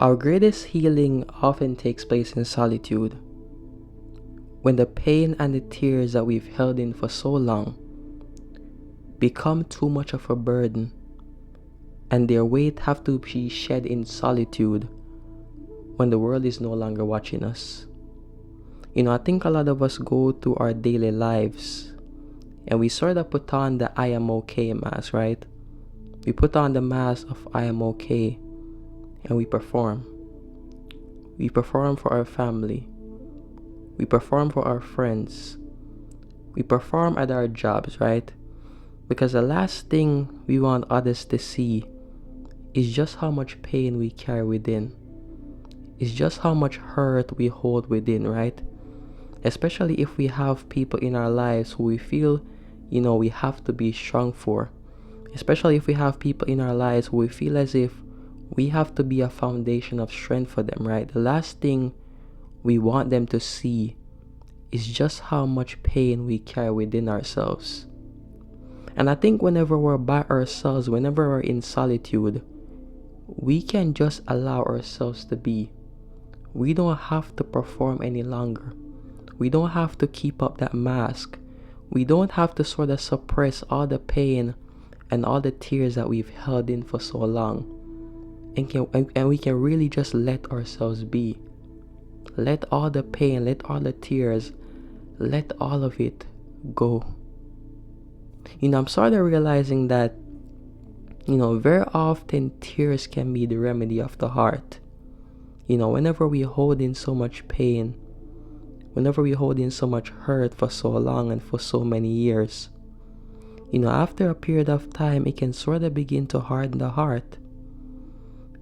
Our greatest healing often takes place in solitude, when the pain and the tears that we've held in for so long become too much of a burden, and their weight have to be shed in solitude when the world is no longer watching us. I think a lot of us go through our daily lives and we sort of put on the I am okay mask, right? We put on the mask of I am okay and we perform. We perform for our family. We perform for our friends. We perform at our jobs, right? Because the last thing we want others to see is just how much pain we carry within. It's just how much hurt we hold within, right? Especially if we have people in our lives who we feel, we have to be strong for. Especially if we have people in our lives who we feel as if we have to be a foundation of strength for them, right? The last thing we want them to see is just how much pain we carry within ourselves. And I think whenever we're by ourselves, whenever we're in solitude, we can just allow ourselves to be. We don't have to perform any longer. We don't have to keep up that mask. We don't have to sort of suppress all the pain and all the tears that we've held in for so long. And we can really just let ourselves be. Let all the pain, let all the tears, let all of it go. I'm sort of realizing that, very often tears can be the remedy of the heart. Whenever we hold in so much pain, whenever we hold in so much hurt for so long and for so many years, after a period of time, it can sort of begin to harden the heart.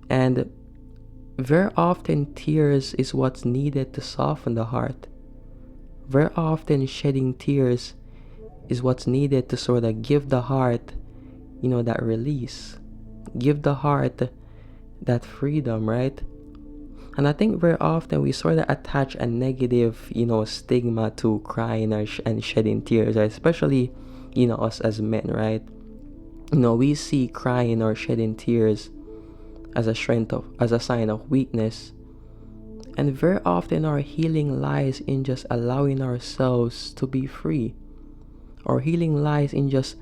And very often tears is what's needed to soften the heart. Very often shedding tears is what's needed to sort of give the heart, that release. Give the heart that freedom, right? And I think very often we sort of attach a negative, stigma to crying and shedding tears, right? Especially, us as men, right? We see crying or shedding tears as a sign of weakness. And very often our healing lies in just allowing ourselves to be free. Our healing lies in just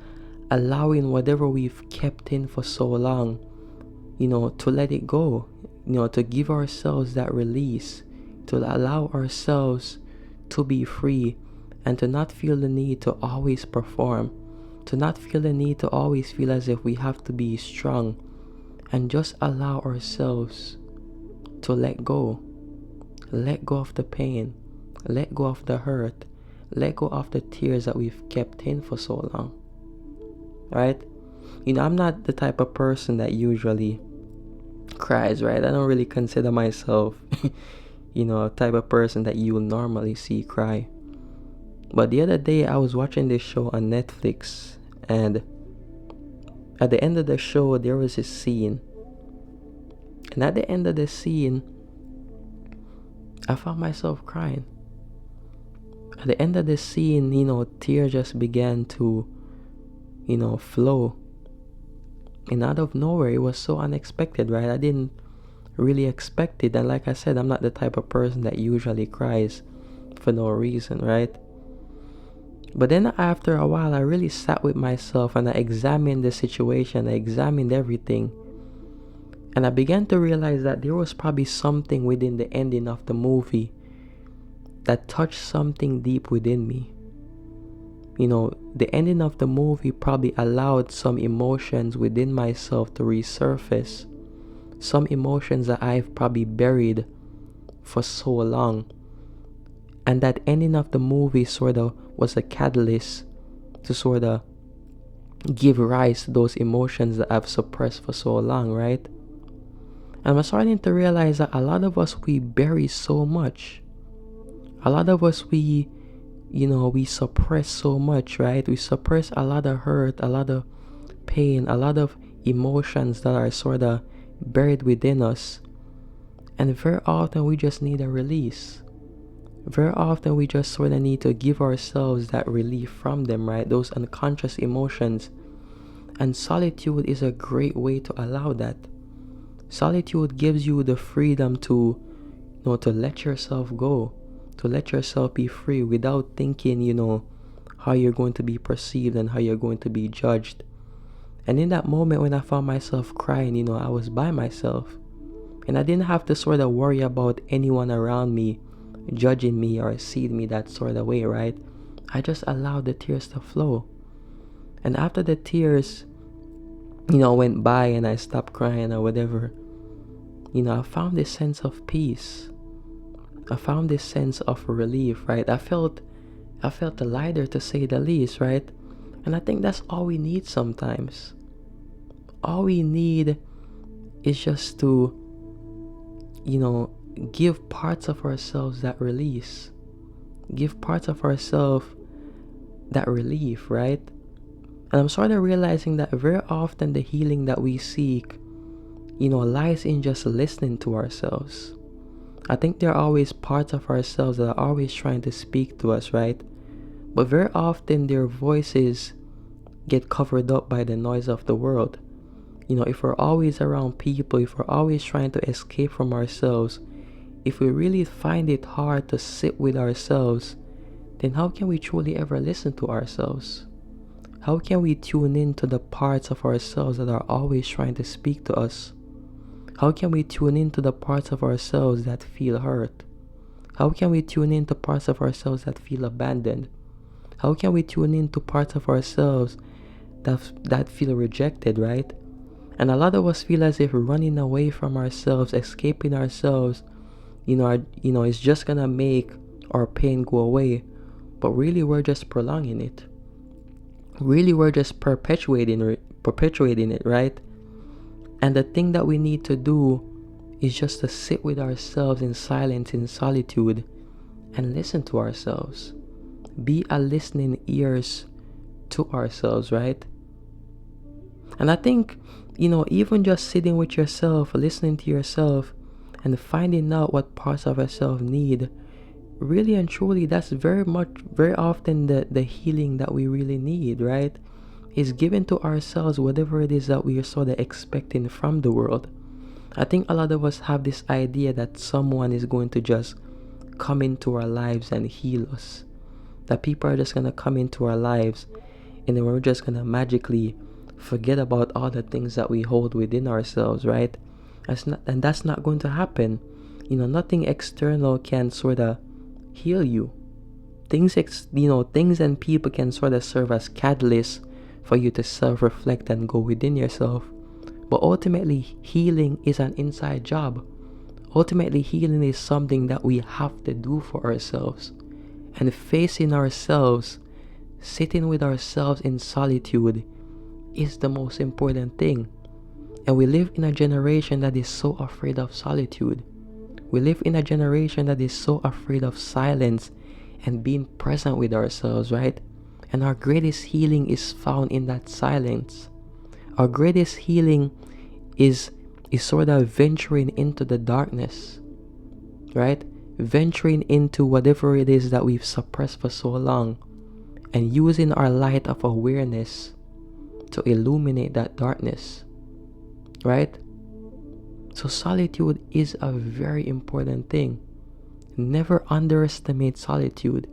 allowing whatever we've kept in for so long, to let it go, to give ourselves that release, to allow ourselves to be free and to not feel the need to always perform, to not feel the need to always feel as if we have to be strong, and just allow ourselves to let go. Let go of the pain, let go of the hurt, let go of the tears that we've kept in for so long, right? I'm not the type of person that usually cries, right? I don't really consider myself, a type of person that you will normally see cry. But the other day, I was watching this show on Netflix, and at the end of the show, there was a scene. And at the end of the scene, I found myself crying. At the end of the scene, tears just began to, flow. And out of nowhere, it was so unexpected, right? I didn't really expect it. And like I said, I'm not the type of person that usually cries for no reason, right? But then after a while, I really sat with myself and I examined the situation. I examined everything. And I began to realize that there was probably something within the ending of the movie that touched something deep within me. The ending of the movie probably allowed some emotions within myself to resurface. Some emotions that I've probably buried for so long. And that ending of the movie sort of was a catalyst to sort of give rise to those emotions that I've suppressed for so long, right? And I'm starting to realize that a lot of us, we bury so much. A lot of us, we suppress so much, right? We suppress a lot of hurt, a lot of pain, a lot of emotions that are sort of buried within us. And very often we just need a release. Very often we just sort of need to give ourselves that relief from them, right? Those unconscious emotions. And solitude is a great way to allow that. Solitude gives you the freedom to, to let yourself go, to let yourself be free without thinking, how you're going to be perceived and how you're going to be judged. And in that moment when I found myself crying, I was by myself. And I didn't have to sort of worry about anyone around me judging me or seeing me that sort of way, right? I just allowed the tears to flow. And after the tears, went by and I stopped crying or whatever, I found this sense of peace. I found this sense of relief, right? I felt lighter, to say the least, right? And I think that's all we need sometimes. All we need is just to, give parts of ourselves that release. Give parts of ourselves that relief, right? And I'm sort of realizing that very often the healing that we seek, lies in just listening to ourselves. I think there are always parts of ourselves that are always trying to speak to us, right? But very often their voices get covered up by the noise of the world. If we're always around people, if we're always trying to escape from ourselves, if we really find it hard to sit with ourselves, then how can we truly ever listen to ourselves? How can we tune in to the parts of ourselves that are always trying to speak to us? How can we tune into the parts of ourselves that feel hurt? How can we tune into parts of ourselves that feel abandoned? How can we tune into parts of ourselves that feel rejected, right? And a lot of us feel as if running away from ourselves, escaping ourselves, is just gonna make our pain go away. But really, we're just prolonging it. Really, we're just perpetuating it, right? And the thing that we need to do is just to sit with ourselves in silence, in solitude, and listen to ourselves. Be a listening ears to ourselves, right? And I think, even just sitting with yourself, listening to yourself, and finding out what parts of yourself need, really and truly, that's very often the healing that we really need, right? Is giving to ourselves whatever it is that we are sort of expecting from the world. I think a lot of us have this idea that someone is going to just come into our lives and heal us. That people are just going to come into our lives and then we're just going to magically forget about all the things that we hold within ourselves, right? That's not going to happen. Nothing external can sort of heal you. Things and people can sort of serve as catalysts for you to self-reflect and go within yourself. But ultimately, healing is an inside job. Ultimately, healing is something that we have to do for ourselves. And facing ourselves, sitting with ourselves in solitude, is the most important thing. And we live in a generation that is so afraid of solitude. We live in a generation that is so afraid of silence and being present with ourselves, right? And our greatest healing is found in that silence. Our greatest healing is sort of venturing into the darkness, right? Venturing into whatever it is that we've suppressed for so long and using our light of awareness to illuminate that darkness, right? So solitude is a very important thing. Never underestimate solitude.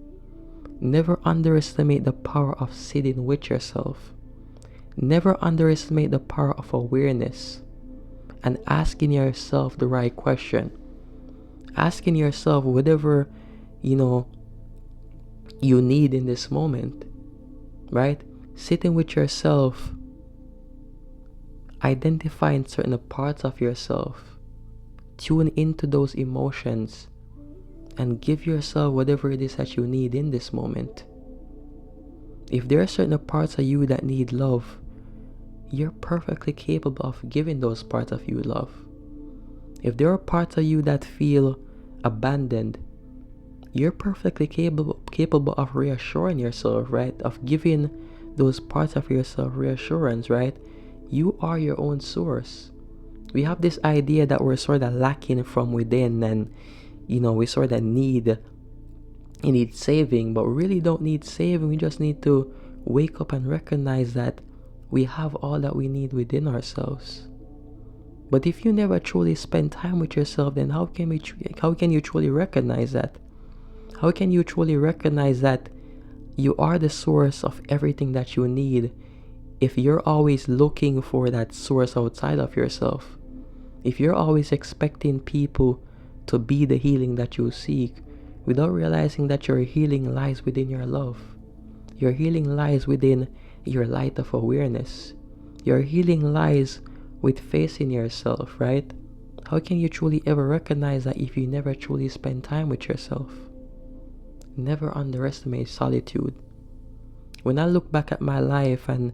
Never underestimate the power of sitting with yourself. Never underestimate the power of awareness and asking yourself the right question. Asking yourself whatever, you need in this moment, right? Sitting with yourself, identifying certain parts of yourself, tune into those emotions, and give yourself whatever it is that you need in this moment. If there are certain parts of you that need love, you're perfectly capable of giving those parts of you love. If there are parts of you that feel abandoned, you're perfectly capable of reassuring yourself, right? Of giving those parts of yourself reassurance, right? You are your own source. We have this idea that we're sort of lacking from within and, we sort of need saving, but we really don't need saving. We just need to wake up and recognize that we have all that we need within ourselves. But if you never truly spend time with yourself, then how can you truly recognize that? How can you truly recognize that you are the source of everything that you need if you're always looking for that source outside of yourself? If you're always expecting people to be the healing that you seek, without realizing that your healing lies within your love. Your healing lies within your light of awareness. Your healing lies with facing yourself, right? How can you truly ever recognize that if you never truly spend time with yourself? Never underestimate solitude. When I look back at my life and,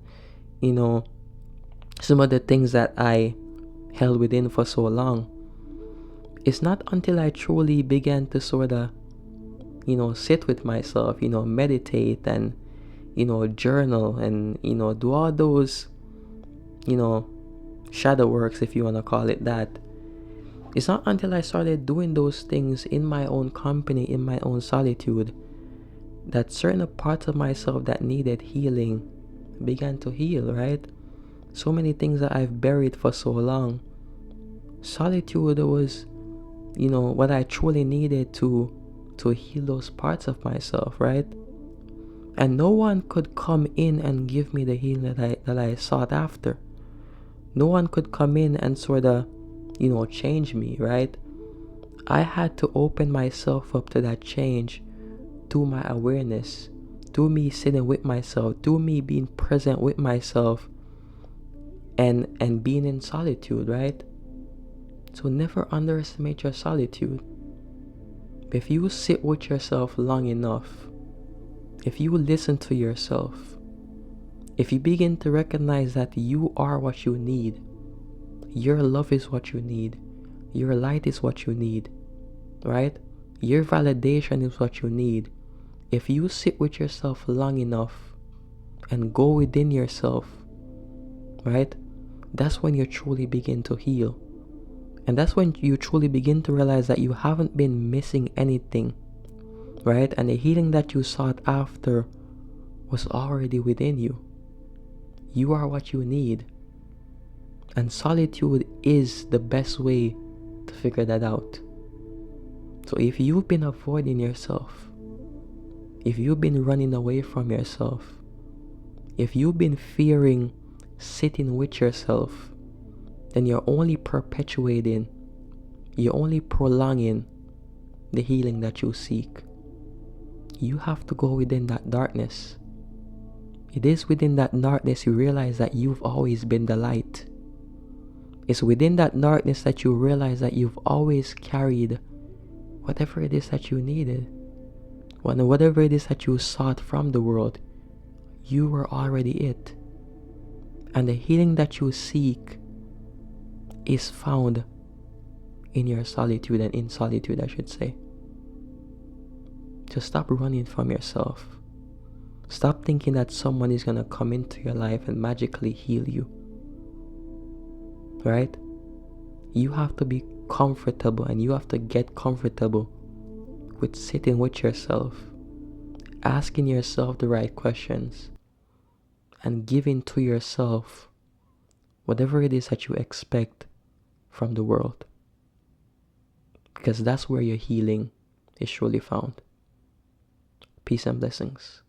some of the things that I held within for so long, it's not until I truly began to sort of, sit with myself, meditate and, journal and, do all those, shadow works, if you want to call it that. It's not until I started doing those things in my own company, in my own solitude, that certain parts of myself that needed healing began to heal, right? So many things that I've buried for so long. Solitude was, what I truly needed to heal those parts of myself, right? And no one could come in and give me the healing that I sought after. No one could come in and sort of, change me, right? I had to open myself up to that change through my awareness, through me sitting with myself, through me being present with myself and being in solitude, right? So never underestimate your solitude. If you sit with yourself long enough, if you listen to yourself, if you begin to recognize that you are what you need, your love is what you need, your light is what you need, right? Your validation is what you need. If you sit with yourself long enough and go within yourself, right? That's when you truly begin to heal. And that's when you truly begin to realize that you haven't been missing anything, right? And the healing that you sought after was already within you. You are what you need. And solitude is the best way to figure that out. So if you've been avoiding yourself, if you've been running away from yourself, if you've been fearing sitting with yourself, then you're only perpetuating, you're only prolonging the healing that you seek. You have to go within that darkness. It is within that darkness you realize that you've always been the light. It's within that darkness that you realize that you've always carried whatever it is that you needed. Whatever it is that you sought from the world, you were already it. And the healing that you seek is found in your solitude, and in solitude, I should say. Just stop running from yourself. Stop thinking that someone is going to come into your life and magically heal you. Right? You have to be comfortable, and you have to get comfortable with sitting with yourself, asking yourself the right questions, and giving to yourself whatever it is that you expect from the world. Because that's where your healing is truly found. Peace and blessings.